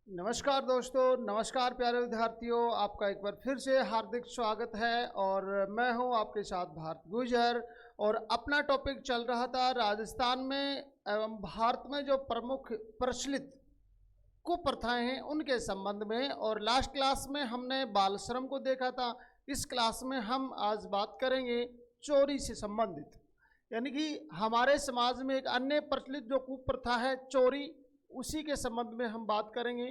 नमस्कार दोस्तों, नमस्कार प्यारे विद्यार्थियों। आपका एक बार फिर से हार्दिक स्वागत है और मैं हूं आपके साथ भारत गुर्जर। और अपना टॉपिक चल रहा था राजस्थान में एवं भारत में जो प्रमुख प्रचलित कुप्रथाएं हैं उनके संबंध में। और लास्ट क्लास में हमने बाल श्रम को देखा था। इस क्लास में हम आज बात करेंगे चोरी से संबंधित, यानी कि हमारे समाज में एक अन्य प्रचलित जो कुप्रथा है चोरी, उसी के संबंध में हम बात करेंगे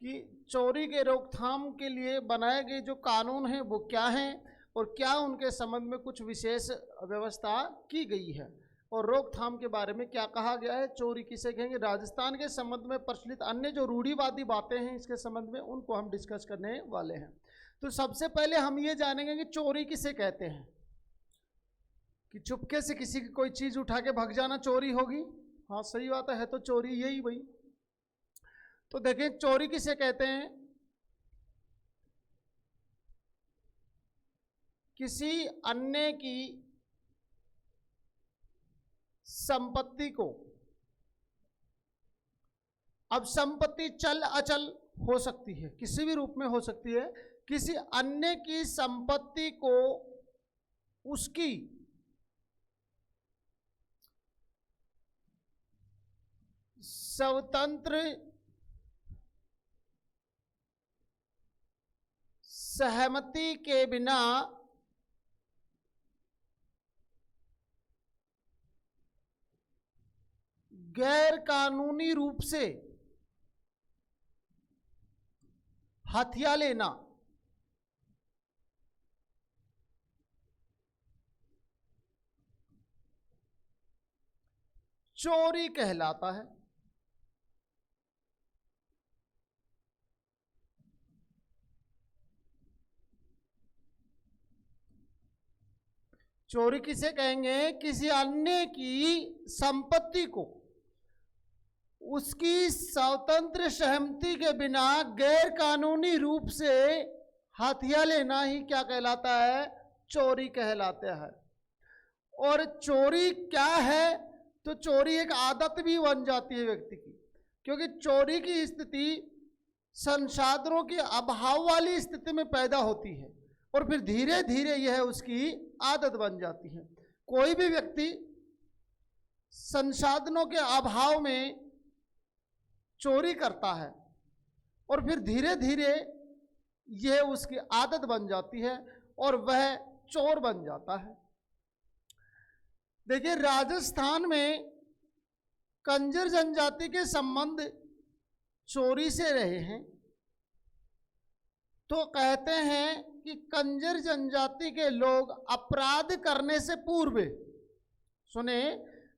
कि चोरी के रोकथाम के लिए बनाए गए जो कानून हैं वो क्या हैं और क्या उनके संबंध में कुछ विशेष व्यवस्था की गई है और रोकथाम के बारे में क्या कहा गया है। चोरी किसे कहेंगे, राजस्थान के संबंध में प्रचलित अन्य जो रूढ़िवादी बातें हैं इसके संबंध में उनको हम डिस्कस करने वाले हैं। तो सबसे पहले हम ये जानेंगे कि चोरी किसे कहते हैं। कि चुपके से किसी की कोई चीज उठा के भाग जाना चोरी होगी? हाँ सही बात है तो चोरी यही भाई। तो देखें चोरी किसे कहते हैं। किसी अन्य की संपत्ति को, अब संपत्ति चल अचल हो सकती है, किसी भी रूप में हो सकती है, किसी अन्य की संपत्ति को उसकी स्वतंत्र सहमति के बिना गैर कानूनी रूप से हथिया लेना चोरी कहलाता है। चोरी किसे कहेंगे? किसी अन्य की संपत्ति को उसकी स्वतंत्र सहमति के बिना गैर कानूनी रूप से हथिया लेना ही क्या कहलाता है? चोरी कहलाता है। और चोरी क्या है? तो चोरी एक आदत भी बन जाती है व्यक्ति की, क्योंकि चोरी की स्थिति संसाधनों के अभाव वाली स्थिति में पैदा होती है और फिर धीरे धीरे यह उसकी आदत बन जाती है। कोई भी व्यक्ति संसाधनों के अभाव में चोरी करता है और फिर धीरे धीरे यह उसकी आदत बन जाती है और वह चोर बन जाता है। देखिए राजस्थान में कंजर जनजाति के संबंध चोरी से रहे हैं। तो कहते हैं कि कंजर जनजाति के लोग अपराध करने से पूर्व, सुने,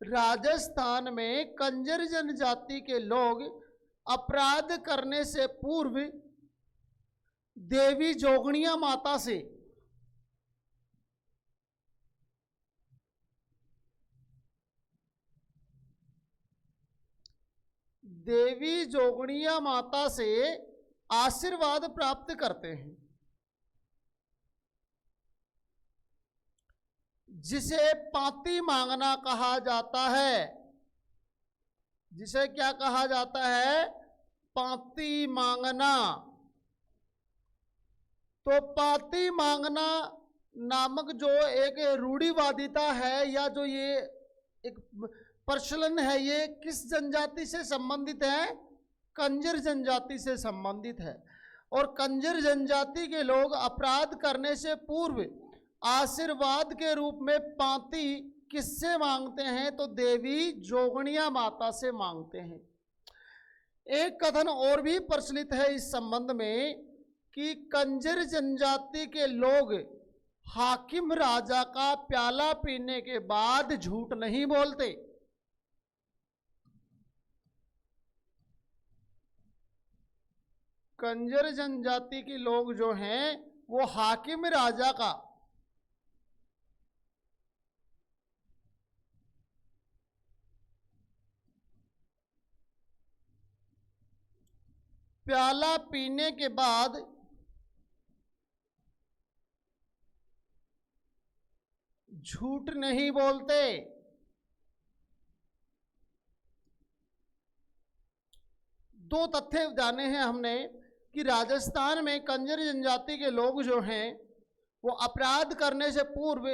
राजस्थान में कंजर जनजाति के लोग अपराध करने से पूर्व देवी जोगणिया माता से आशीर्वाद प्राप्त करते हैं, जिसे पाती मांगना कहा जाता है। जिसे क्या कहा जाता है? पाती मांगना। तो पाती मांगना नामक जो एक रूढ़िवादिता है या जो ये एक प्रचलन है, ये किस जनजाति से संबंधित है? कंजर जनजाति से संबंधित है। और कंजर जनजाति के लोग अपराध करने से पूर्व आशीर्वाद के रूप में पाती किससे मांगते हैं? तो देवी जोगणिया माता से मांगते हैं। एक कथन और भी प्रचलित है इस संबंध में कि कंजर जनजाति के लोग हाकिम राजा का प्याला पीने के बाद झूठ नहीं बोलते। कंजर जनजाति के लोग जो हैं वो हाकिम राजा का प्याला पीने के बाद झूठ नहीं बोलते। दो तथ्य जाने हैं हमने कि राजस्थान में कंजर जनजाति के लोग जो हैं वो अपराध करने से पूर्व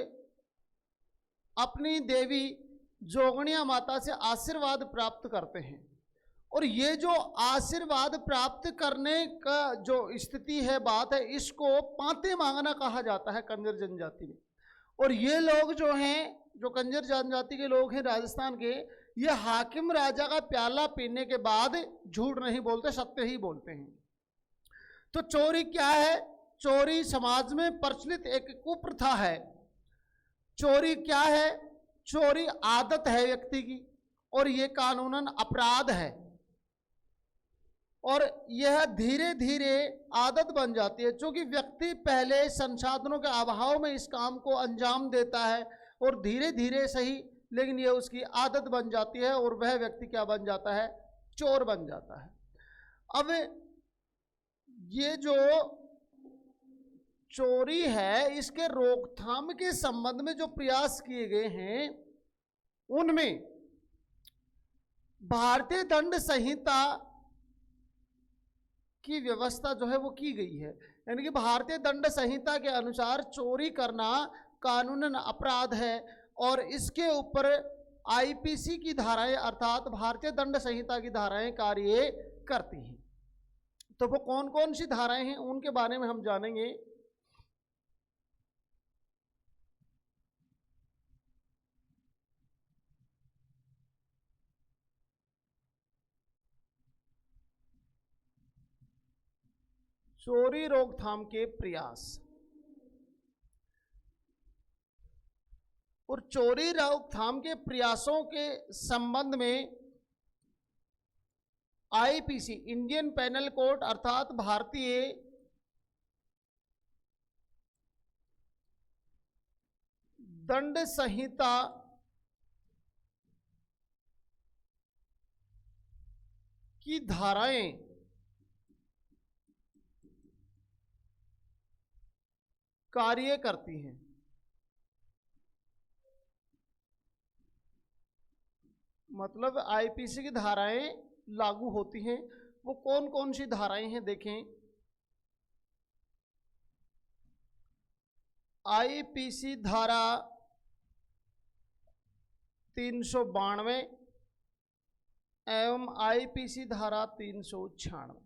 अपनी देवी जोगणिया माता से आशीर्वाद प्राप्त करते हैं, और ये जो आशीर्वाद प्राप्त करने का जो स्थिति है, बात है, इसको पाते मांगना कहा जाता है कंजर जनजाति में। और ये लोग जो हैं, जो कंजर जनजाति के लोग हैं राजस्थान के, ये हाकिम राजा का प्याला पीने के बाद झूठ नहीं बोलते, सत्य ही बोलते हैं। तो चोरी क्या है? चोरी समाज में प्रचलित एक कुप्रथा है। चोरी क्या है? चोरी आदत है व्यक्ति की, और ये कानूनन अपराध है, और यह धीरे धीरे आदत बन जाती है। क्योंकि व्यक्ति पहले संसाधनों के अभाव में इस काम को अंजाम देता है, और धीरे धीरे सही, लेकिन यह उसकी आदत बन जाती है, और वह व्यक्ति क्या बन जाता है? चोर बन जाता है। अब ये जो चोरी है, इसके रोकथाम के संबंध में जो प्रयास किए गए हैं, उनमें भारतीय दंड संहिता की व्यवस्था जो है वो की गई है। यानी कि भारतीय दंड संहिता के अनुसार चोरी करना कानूनन अपराध है, और इसके ऊपर आईपीसी की धाराएं अर्थात भारतीय दंड संहिता की धाराएं कार्य करती हैं। तो वो कौन कौन सी धाराएं हैं उनके बारे में हम जानेंगे। चोरी रोकथाम के प्रयास, और चोरी रोकथाम के प्रयासों के संबंध में आईपीसी इंडियन पेनल कोड अर्थात भारतीय दंड संहिता की धाराएं कार्य करती हैं। मतलब आईपीसी की धाराएं लागू होती हैं। वो कौन कौन सी धाराएं हैं देखें। आईपीसी धारा 392 एवं आईपीसी धारा 396।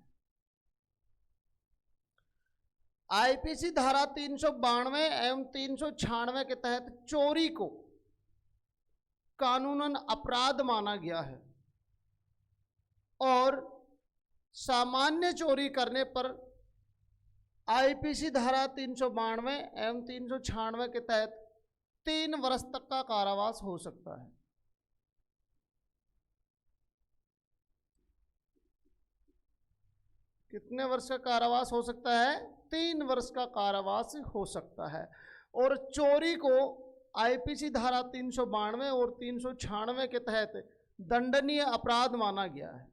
आईपीसी धारा 392 एवं 396 के तहत चोरी को कानूनन अपराध माना गया है, और सामान्य चोरी करने पर आईपीसी धारा 392 एवं 396 के तहत 3 वर्ष तक का कारावास हो सकता है। कितने वर्ष का कारावास हो सकता है? 3 वर्ष का कारावास हो सकता है। और चोरी को आईपीसी धारा 392 और 396 के तहत दंडनीय अपराध माना गया है।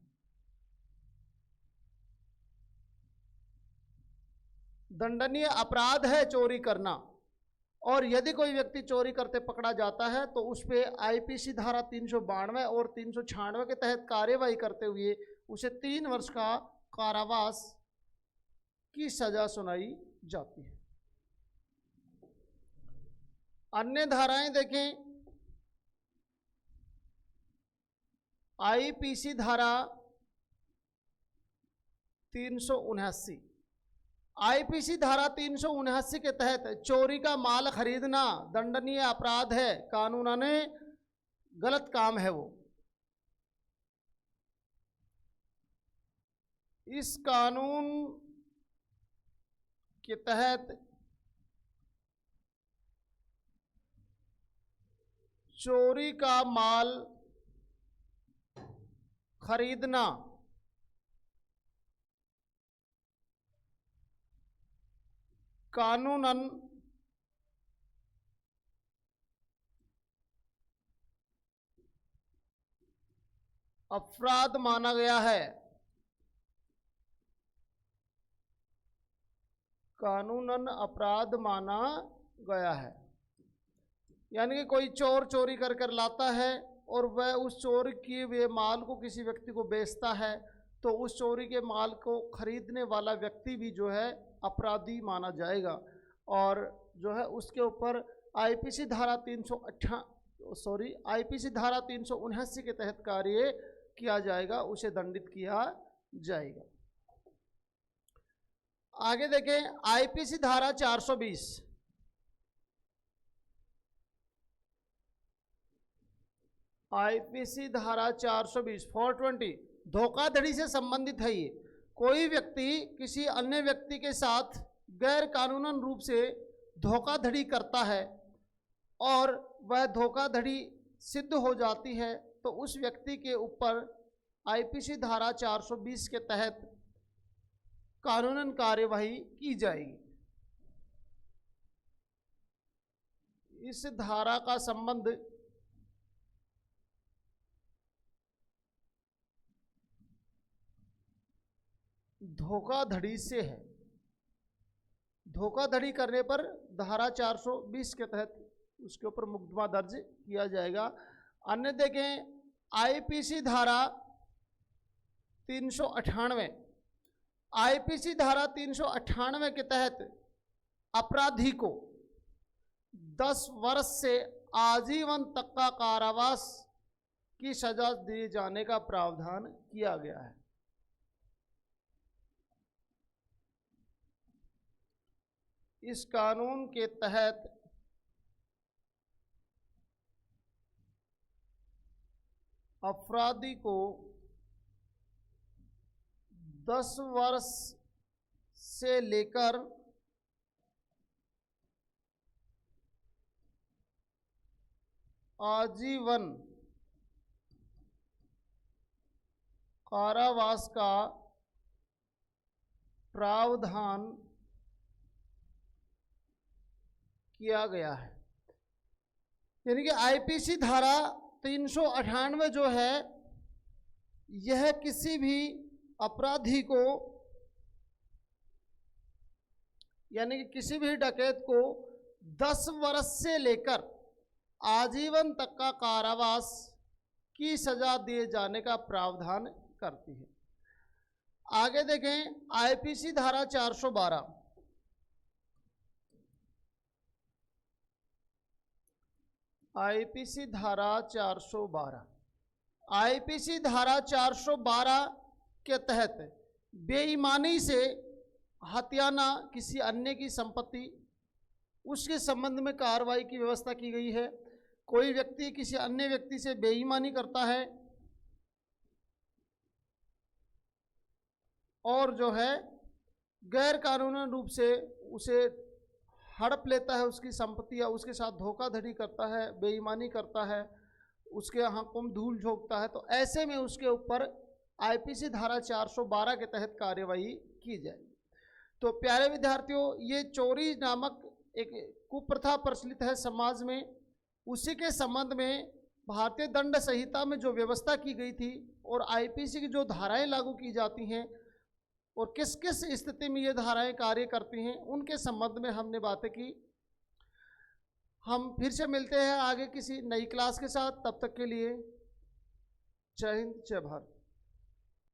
दंडनीय अपराध है चोरी करना, और यदि कोई व्यक्ति चोरी करते पकड़ा जाता है तो उस पर आईपीसी धारा 392 और 396 के तहत कार्यवाही करते हुए उसे 3 वर्ष का कारावास की सजा सुनाई जाती है। अन्य धाराएं देखें। आईपीसी धारा 379। आईपीसी धारा 379 के तहत चोरी का माल खरीदना दंडनीय अपराध है, कानूनन गलत काम है वो। इस कानून के तहत चोरी का माल खरीदना कानूनन अपराध माना गया है। कानूनन अपराध माना गया है। यानी कि कोई चोर चोरी कर कर लाता है और वह उस चोर किए हुए माल को किसी व्यक्ति को बेचता है, तो उस चोरी के माल को खरीदने वाला व्यक्ति भी जो है अपराधी माना जाएगा, और जो है उसके ऊपर आईपीसी धारा 379 के तहत कार्य किया जाएगा, उसे दंडित किया जाएगा। आगे देखें आईपीसी धारा 420। आईपीसी धारा 420 420 धोखाधड़ी से संबंधित है। ये कोई व्यक्ति किसी अन्य व्यक्ति के साथ गैर कानूनन रूप से धोखाधड़ी करता है और वह धोखाधड़ी सिद्ध हो जाती है, तो उस व्यक्ति के ऊपर आईपीसी धारा 420 के तहत कानूनन कार्यवाही की जाएगी। इस धारा का संबंध धोखाधड़ी से है। धोखाधड़ी करने पर धारा 420 के तहत उसके ऊपर मुकदमा दर्ज किया जाएगा। अन्य देखें आईपीसी धारा 398। आईपीसी धारा 398 के तहत अपराधी को 10 वर्ष से आजीवन तक का कारावास की सजा दिए जाने का प्रावधान किया गया है। इस कानून के तहत अपराधी को 10 वर्ष से लेकर आजीवन कारावास का प्रावधान किया गया है। यानी कि आईपीसी धारा 398 जो है यह किसी भी अपराधी को यानी कि किसी भी डकैत को 10 वर्ष से लेकर आजीवन तक का कारावास की सजा दिए जाने का प्रावधान करती है। आगे देखें आईपीसी धारा 412। आईपीसी धारा 412। आईपीसी धारा 412 के तहत बेईमानी से हत्याना किसी अन्य की संपत्ति, उसके संबंध में कार्रवाई की व्यवस्था की गई है। कोई व्यक्ति किसी अन्य व्यक्ति से बेईमानी करता है और जो है गैर कानूनी रूप से उसे हड़प लेता है, उसकी संपत्ति, या उसके साथ धोखाधड़ी करता है, बेईमानी करता है, उसके हकों में धूल झोंकता है, तो ऐसे में उसके ऊपर आईपीसी धारा 412 के तहत कार्यवाही की जाएगी। तो प्यारे विद्यार्थियों, ये चोरी नामक एक कुप्रथा प्रचलित है समाज में, उसी के संबंध में भारतीय दंड संहिता में जो व्यवस्था की गई थी और आईपीसी की जो धाराएं लागू की जाती हैं और किस किस स्थिति में ये धाराएं कार्य करती हैं, उनके संबंध में हमने बातें की। हम फिर से मिलते हैं आगे किसी नई क्लास के साथ। तब तक के लिए जय हिंद, जय भारत।